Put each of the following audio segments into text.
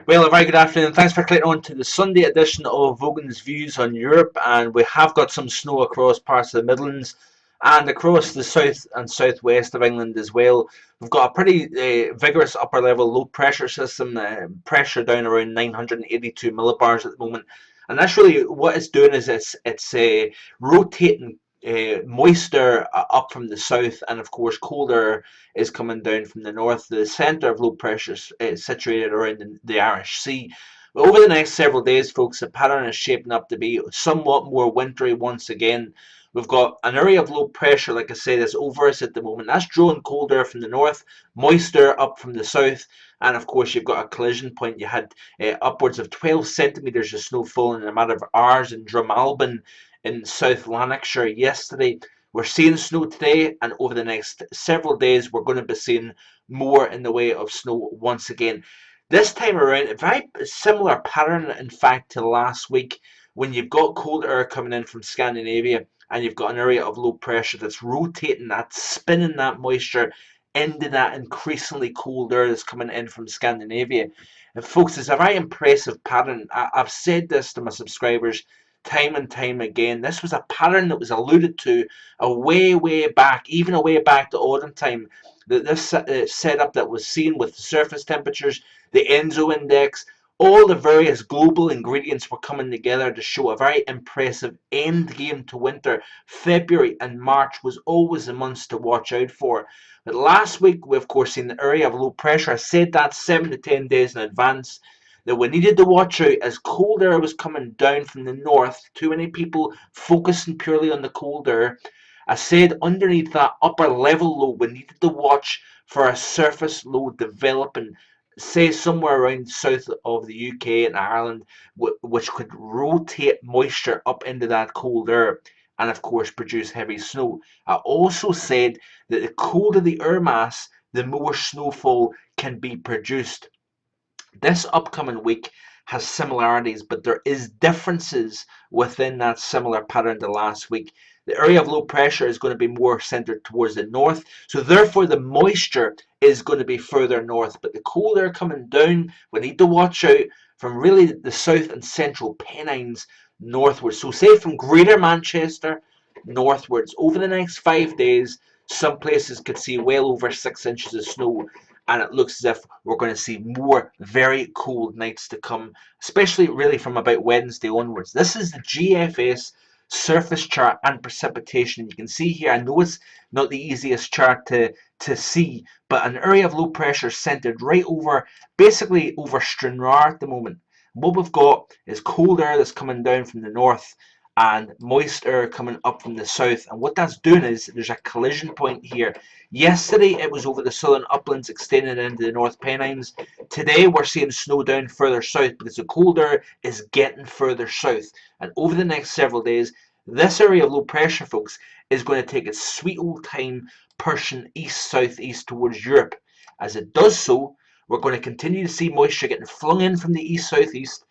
Well, a very good afternoon. Thanks for clicking on to the Sunday edition of Vogan's Views on Europe. And we have got some snow across parts of the Midlands and across the south and southwest of England as well. We've got a pretty vigorous upper level low pressure system, pressure down around 982 millibars at the moment. And that's really what it's doing is it's rotating moisture up from the south, and of course colder is coming down from the north. The centre of low pressure is situated around the Irish Sea. But over the next several days, folks, the pattern is shaping up to be somewhat more wintry once again. We've got an area of low pressure, like I say, that's over us at the moment. That's drawing cold air from the north, moisture up from the south, and of course you've got a collision point. You had upwards of 12 centimetres of snow falling in a matter of hours in Drumalbin in South Lanarkshire yesterday. We're seeing snow today, and over the next several days, we're going to be seeing more in the way of snow once again. This time around, a very similar pattern, in fact, to last week when you've got cold air coming in from Scandinavia and you've got an area of low pressure that's rotating that, spinning that moisture into that increasingly cold air that's coming in from Scandinavia. And folks, it's a very impressive pattern. I've said this to my subscribers time and time again. This was a pattern that was alluded to way back, even a way back to autumn time. That this setup that was seen with the surface temperatures, the Enso index, all the various global ingredients were coming together to show a very impressive end game to winter. February and March was always the months to watch out for. But last week, we of course seen the area of low pressure. I said that 7 to 10 days in advance that we needed to watch out as cold air was coming down from the north. Too many people focusing purely on the cold air. I said underneath that upper level low, we needed to watch for a surface low developing, say somewhere around south of the UK and Ireland, which could rotate moisture up into that cold air and of course produce heavy snow. I also said that the colder the air mass, the more snowfall can be produced. This upcoming week has similarities, but there is differences within that similar pattern to last week. The area of low pressure is going to be more centered towards the north, so therefore the moisture is going to be further north. But the cold air coming down, we need to watch out from really the south and central Pennines northwards. So say from Greater Manchester northwards over the next 5 days, some places could see well over 6 inches of snow, and it looks as if we're going to see more very cold nights to come, especially really from about Wednesday onwards. This is the GFS surface chart and precipitation. You can see here, I know it's not the easiest chart to see, but an area of low pressure centered right over, basically over Stranraer at the moment. What we've got is cold air that's coming down from the north and moist air coming up from the south, and what that's doing is there's a collision point here. Yesterday it was over the southern uplands extending into the North Pennines. Today we're seeing snow down further south because the cold air is getting further south, and over the next several days this area of low pressure, folks, is going to take its sweet old time pushing east southeast towards Europe. As it does so, we're going to continue to see moisture getting flung in from the east southeast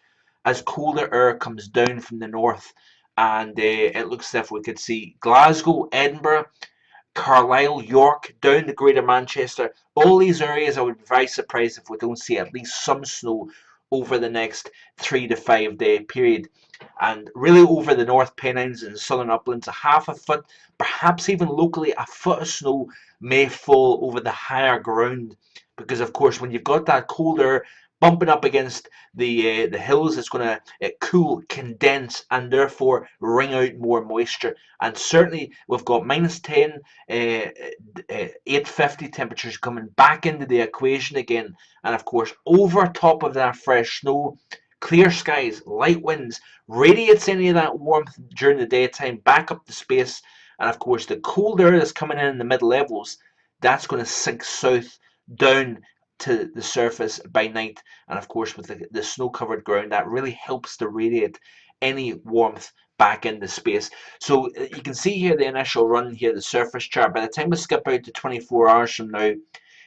as colder air comes down from the north, and it looks as if we could see Glasgow, Edinburgh, Carlisle, York, down to Greater Manchester. All these areas, I would be very surprised if we don't see at least some snow over the next 3 to 5 day period. And really over the North Pennines and Southern Uplands, a half a foot, perhaps even locally a foot of snow may fall over the higher ground. Because of course when you've got that colder bumping up against the hills, it's going to cool, condense, and therefore wring out more moisture. And certainly we've got -10, 850 temperatures coming back into the equation again. And of course over top of that fresh snow, clear skies, light winds, radiates any of that warmth during the daytime back up to space. And of course the cold air that's coming in the mid levels, that's going to sink south down to the surface by night. And of course with the snow covered ground, that really helps to radiate any warmth back into space. So you can see here the initial run here, the surface chart. By the time we skip out to 24 hours from now,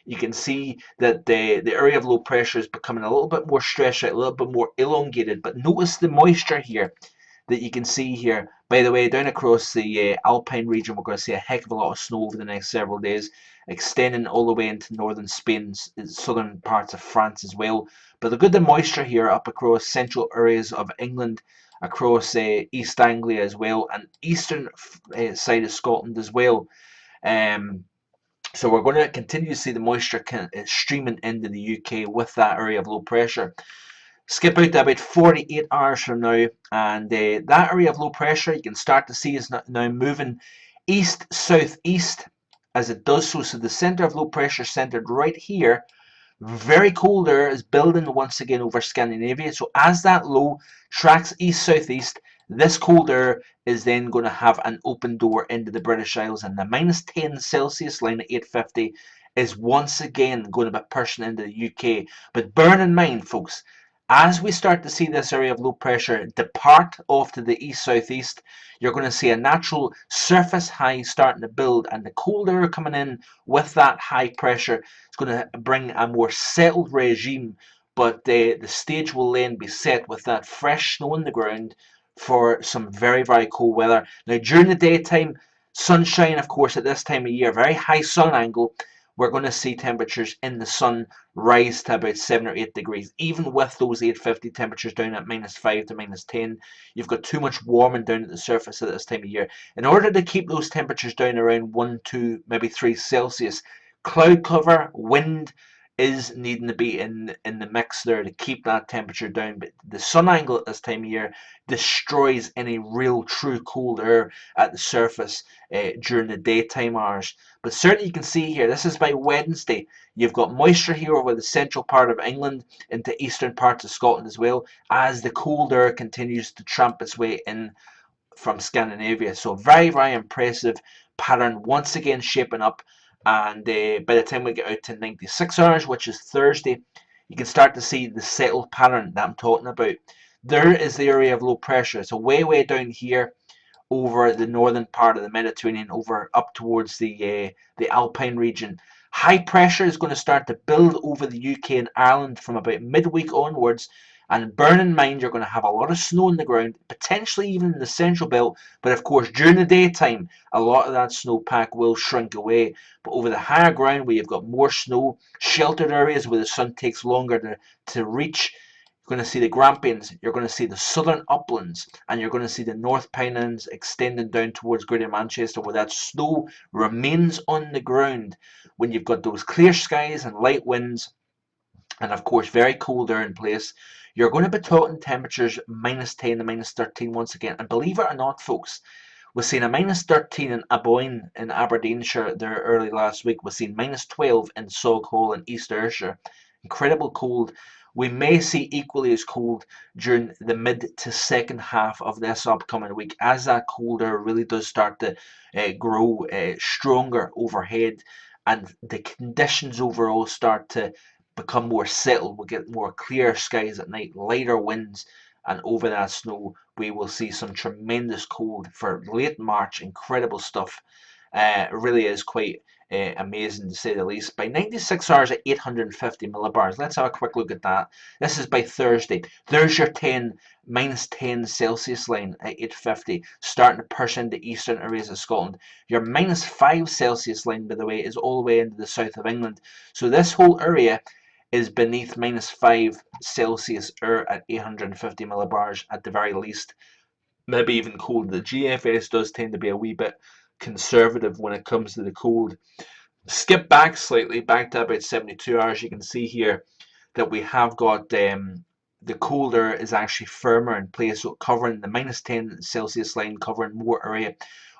you can see that the area of low pressure is becoming a little bit more stretched out, a little bit more elongated. But notice the moisture here that you can see here By the way, down across the Alpine region, we're going to see a heck of a lot of snow over the next several days, extending all the way into northern Spain, southern parts of France as well. But look at the moisture here up across central areas of England, across East Anglia as well, and eastern side of Scotland as well. Um, so we're going to continue to see the moisture streaming into the UK with that area of low pressure. Skip out to about 48 hours from now, and that area of low pressure you can start to see is now moving east-southeast as it does so. So the center of low pressure centered right here. Very cold air is building once again over Scandinavia. So as that low tracks east-southeast, this cold air is then going to have an open door into the British Isles, and the -10 Celsius line at 850 is once again going to be pushing into the UK. But bear in mind, folks, as we start to see this area of low pressure depart off to the east-southeast, you're going to see a natural surface high starting to build, and the cold air coming in with that high pressure is going to bring a more settled regime, but the stage will then be set with that fresh snow on the ground for some very, very cold weather. Now, during the daytime, sunshine, of course, at this time of year, very high sun angle, we're going to see temperatures in the sun rise to about 7 or 8 degrees. Even with those 850 temperatures down at -5 to -10, you've got too much warming down at the surface at this time of year. In order to keep those temperatures down around 1, 2, maybe 3 Celsius, cloud cover, wind is needing to be in the mix there to keep that temperature down. But the sun angle at this time of year destroys any real true cold air at the surface during the daytime hours. But certainly you can see here, this is by Wednesday. You've got moisture here over the central part of England into eastern parts of Scotland as well, as the cold air continues to tramp its way in from Scandinavia. So very, very impressive pattern once again shaping up. And by the time we get out to 96 hours, which is Thursday, you can start to see the settled pattern that I'm talking about. There is the area of low pressure. It's way, way down here over the northern part of the Mediterranean, over up towards the Alpine region. High pressure is going to start to build over the UK and Ireland from about midweek onwards. And bear in mind, you're going to have a lot of snow on the ground, potentially even in the central belt. But of course, during the daytime, a lot of that snowpack will shrink away. But over the higher ground, where you've got more snow, sheltered areas where the sun takes longer to reach, you're going to see the Grampians, you're going to see the southern uplands, and you're going to see the North Pennines extending down towards Greater Manchester, where that snow remains on the ground when you've got those clear skies and light winds, and of course very cold air in place. You're going to be talking temperatures -10 to -13 once again. And believe it or not, folks, we've seen a -13 in Aboyne in Aberdeenshire there early last week. We've seen -12 in Saughall in East Ayrshire. Incredible cold. We may see equally as cold during the mid to second half of this upcoming week as that cold air really does start to grow stronger overhead, and the conditions overall start to become more settled. We'll get more clear skies at night, lighter winds, and over that snow we will see some tremendous cold for late March. Incredible stuff. It really is quite amazing to say the least. By 96 hours at 850 millibars. Let's have a quick look at that. This is by Thursday. There's your -10 Celsius line at 850, starting to push into eastern areas of Scotland. Your -5 Celsius line, by the way, is all the way into the south of England. So this whole area is beneath -5 Celsius air at 850 millibars at the very least. Maybe even cold. The GFS does tend to be a wee bit conservative when it comes to the cold. Skip back slightly, back to about 72 hours. You can see here that we have got the colder is actually firmer in place, so covering the -10 Celsius line, covering more area.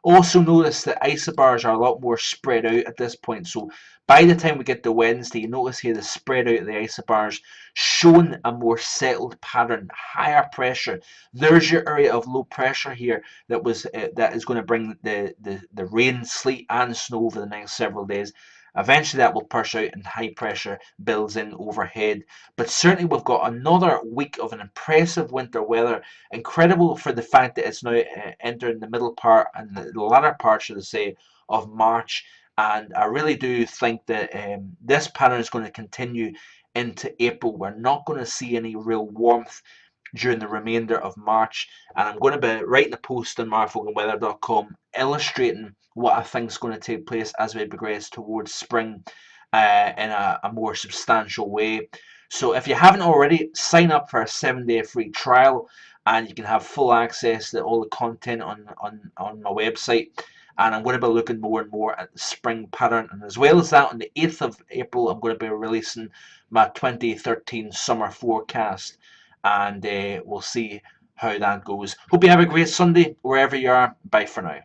Also notice that isobars are a lot more spread out at this point, so by the time we get to Wednesday, you notice here the spread out of the isobars, showing a more settled pattern, higher pressure. There's your area of low pressure here that is going to bring the rain, sleet, and snow over the next several days. Eventually that will push out and high pressure builds in overhead. But certainly we've got another week of an impressive winter weather. Incredible for the fact that it's now entering the middle part and the latter part, should I say, of March. And I really do think that this pattern is going to continue into April. We're not going to see any real warmth during the remainder of March. And I'm going to be writing a post on markvoganweather.com illustrating what I think is going to take place as we progress towards spring in a more substantial way. So if you haven't already, sign up for a 7-day free trial, and you can have full access to all the content on my website. And I'm going to be looking more and more at the spring pattern. And as well as that, on the 8th of April, I'm going to be releasing my 2013 summer forecast. And we'll see how that goes. Hope you have a great Sunday wherever you are. Bye for now.